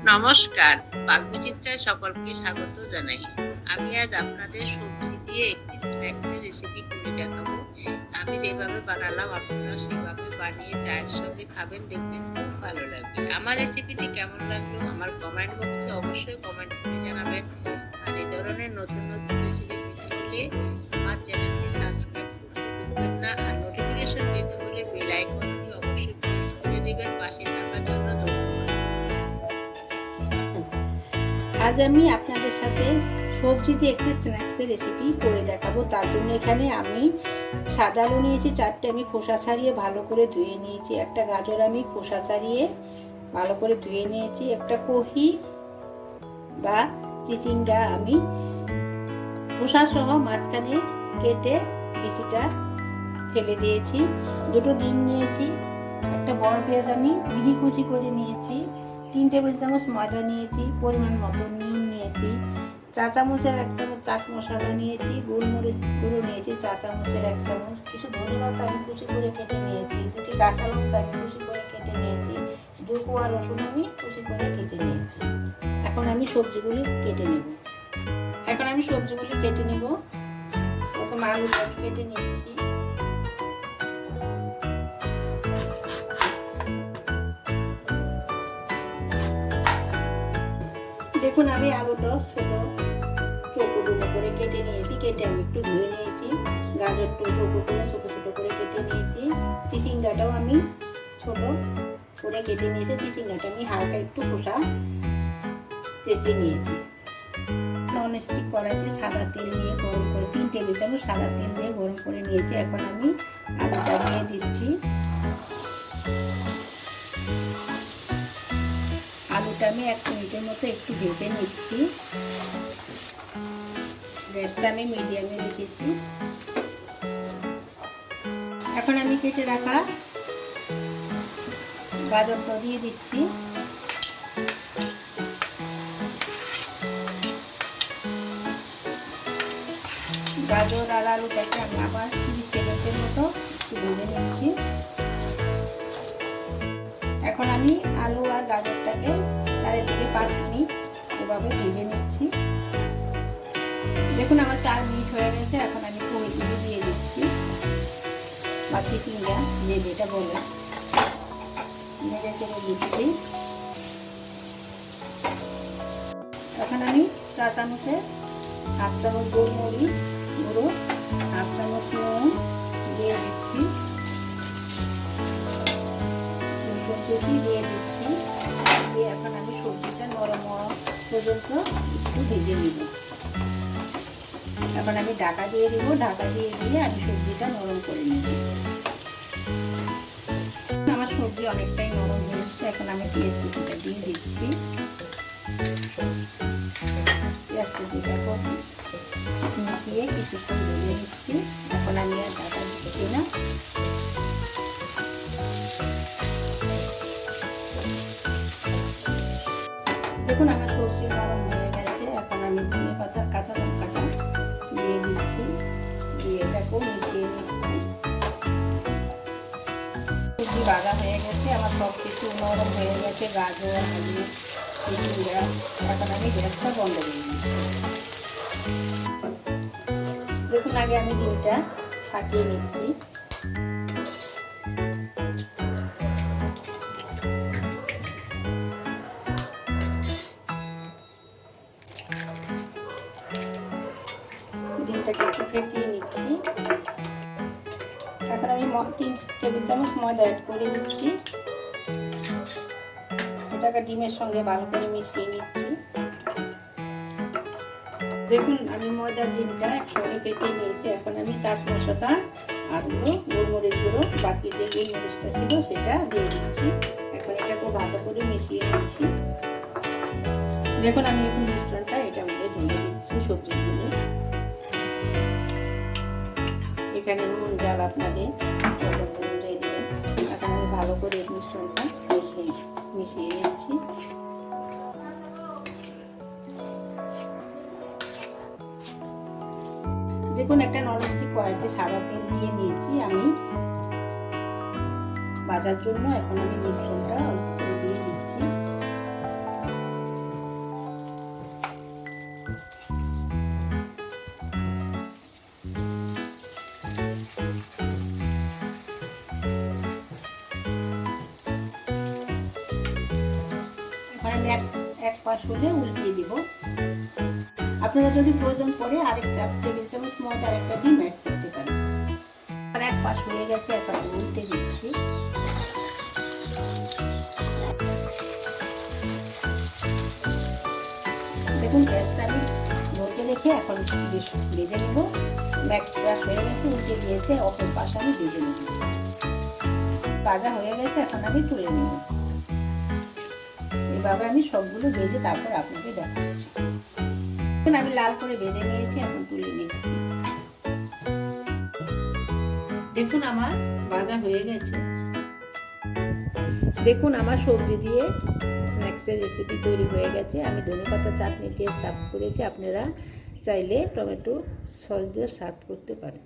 নমস্কার, বাগবিচিত্রায় সকলকে স্বাগত জানাই। আমি আজ আপনাদের সবজি দিয়ে একটি স্ন্যাক্সের রেসিপি করে দেখাবো। আমি যেভাবে বানালাম আপনারা সেভাবে বানিয়ে চায়ের সঙ্গে খাবেন, দেখবেন খুব ভালো লাগবে। আমার রেসিপিটি কেমন লাগলো আমার কমেন্ট বক্সে অবশ্যই কমেন্ট করে জানাবেন। আর এই ধরনের নতুন নতুন রেসিপি পেতে হলে আমার চ্যানেলটি সাবস্ক্রাইব করতে ভুলবেন না, আর নোটিফিকেশন পেতে হলে বেল আইকনটি অবশ্যই প্রেস করে দিবেন। পাশে থাকার জন্য ধন্যবাদ। আজ আমি আপনাদের সাথে সবজি দিয়ে একটি স্ন্যাক্সের রেসিপি করে দেখাবো। তার জন্য এখানে আমি সাদা আলু নিয়েছি 4টে, আমি খোসা ছাড়িয়ে ভালো করে ধুয়ে নিয়েছি। একটা গাজর আমি খোসা ছাড়িয়ে ভালো করে ধুয়ে নিয়েছি। একটা কহি বা চিচিঙ্গা আমি খোসা সহ মাঝখানে কেটে বিচিটা ফেলে দিয়েছি। দুটো ডিম নিয়েছি। একটা বড় পেঁয়াজ আমি মিহি কুচি করে নিয়েছি। 3 টেবিল চামচ ময়দা নিয়েছি। পরিমাণ মতো নুন নিয়েছি। 1 চামচের 1 চামচ চাট মশলা নিয়েছি। গোলমরিচ গুঁড়ো নিয়েছি 4 চামচের 1 চামচ। কিছু ধনেপাতা আমি কুচি করে কেটে নিয়েছি। 2টি কাঁচা লঙ্কা আমি কুচি করে কেটে নিয়েছি। 2 কোয়া রসুন আমি কুচি করে কেটে নিয়েছি। এখন আমি সবজিগুলি কেটে নেব। প্রথমে আলুটা আমি কেটে নিচ্ছি। দেখুন আমি আলুটা ছোট চৌকো করে কেটে নিয়েছি। কেটে আমি একটু ধুয়ে নিয়েছি। গাজরটা চৌকো করে ছোট ছোট করে কেটে নিয়েছি। চিচিঙ্গাটাও আমি ছোট করে কেটে নিয়েছি। চিচিঙ্গাটা আমি হালকা একটু খোসা চেঁচে নিয়েছি। ননস্টিক কড়াইতে সাদা তেল দিয়ে গরম করে 3 টেবিল চামচ সাদা তেল দিয়ে গরম করে নিয়েছি। এখন আমি আলুটা দিয়ে দিচ্ছি। আলুটা আমি 1 মিনিটের মতো একটু ভেজে নিচ্ছি। গ্যাসটা আমি মিডিয়ামে রেখেছি। এখন আমি কেটে রাখা গাজরটা দিয়ে দিচ্ছি। গাজর আর আলুটাকে আমি আবার 30 সেকেন্ডের মতো ভেজে নিচ্ছি। এখন আমি আলু আর গাজরটাকে 4 থেকে 5 মিনিট এভাবে ভেজে নিচ্ছি। দেখুন আমার 4 মিনিট হয়ে গেছে। এখন আমি কড়াইতে দিয়ে দিচ্ছি বা চিচিঙ্গা যেটা বলে নেড়ে চেড়ে দিচ্ছি। এখন আমি 4 চামচের 1/2 চামচ গোলমরিচ গুঁড়ো, 1/2 চামচ নুন দিয়ে দিচ্ছি। রসুন কুচি দিয়ে দিচ্ছি। দিয়ে এখন আমি সবজিটা নরম পর্যন্ত একটু ভেজে নিব। এখন আমি ঢাকা দিয়ে দিব। ঢাকা দিয়ে আমি সবজিটা নরম করে নিব। আমার সবজি অনেকটাই নরম হয়েছে। এখন আমি পেঁয়াজ কুচিটা দিয়ে দিচ্ছি। পেঁয়াজ কুচিটা মিশিয়ে কিছুক্ষণ ভেজে নিচ্ছি। এখন আমি আর ঢাকা দিচ্ছি না। দেখুন আমার সবজি নরম হয়ে গেছে। এখন আমি ধনেপাতা কাঁচা লঙ্কাটা দিয়ে দিচ্ছি। দিয়ে এটাকেও মিশিয়ে নিচ্ছি। সবজি ভাজা হয়ে গেছে। আমার সব কিছু নরম হয়ে গেছে। গাজর, আলু, চিচিঙ্গা। এখন আমি গ্যাসটা বন্ধ করে দিচ্ছি। দেখুন আগে আমি ডিমটা ফাটিয়ে নিচ্ছি। ডিমটাকে একটু ফেটিয়ে নিচ্ছি। এখন আমি 3 টেবিল চামচ ময়দা অ্যাড করে দিচ্ছি। এটাকে ডিমের সঙ্গে ভালো করে মিশিয়ে নিচ্ছি। দেখুন আমি ময়দার ডিমটা একসঙ্গে ফেটিয়ে নিয়েছি। এখন আমি চাট মশলা আর গোলমরিচ গুঁড়ো, বাকি যে গোলমরিচটা ছিল সেটা দিয়ে দিচ্ছি। এখন এটাকে ভালো করে মিশিয়ে নিচ্ছি। দেখুন আমি এখন মিশ্রণটা এটা মধ্যে ঢেলে দিচ্ছি সবজিগুলো। এখানে নুন জাল আপনাদের অনুযায়ী দেবেন। এখন আমি ভালো করে মিশ্রণটা মিশিয়ে নিচ্ছি। দেখুন একটা ননস্টিক কড়াইতে সাদা তেল দিয়ে নিয়েছি আমি ভাজার জন্য। এখন আমি মিশ্রণটা অল্প করে দিয়ে দিচ্ছি। এখন আমি এক পাশ হলে উল্টিয়ে দিব। আপনারা যদি প্রয়োজন পড়ে আরেকটা টেবিল চামচ ময়দা আর একটা ডিম অ্যাড করতে পারেন। আর এক পাশ হয়ে গেছে, এখন উল্টে দিচ্ছি। দেখুন গ্যাসটা আমি লোতে রেখে এখন ভেজে নেব। একটা হয়ে গেছে, উল্টে দিয়েছে, অপর পাশে আমি ভেজে নেব। ভাজা হয়ে গেছে, এখন আমি তুলে নেব। এভাবে আমি সবগুলো ভেজে তারপর আপনাকে দেখাচ্ছি। আমি লাল করে ভেজে নিয়েছি, এখন তুলে নিচ্ছি। দেখুন আমার ভাজা হয়ে গেছে। দেখুন আমার সবজি দিয়ে স্ন্যাক্সের রেসিপি তৈরি হয়ে গেছে। আমি ধনেপাতা চাটনি দিয়ে সার্ভ করেছি। আপনারা চাইলে টমেটো সস দিয়ে সার্ভ করতে পারেন।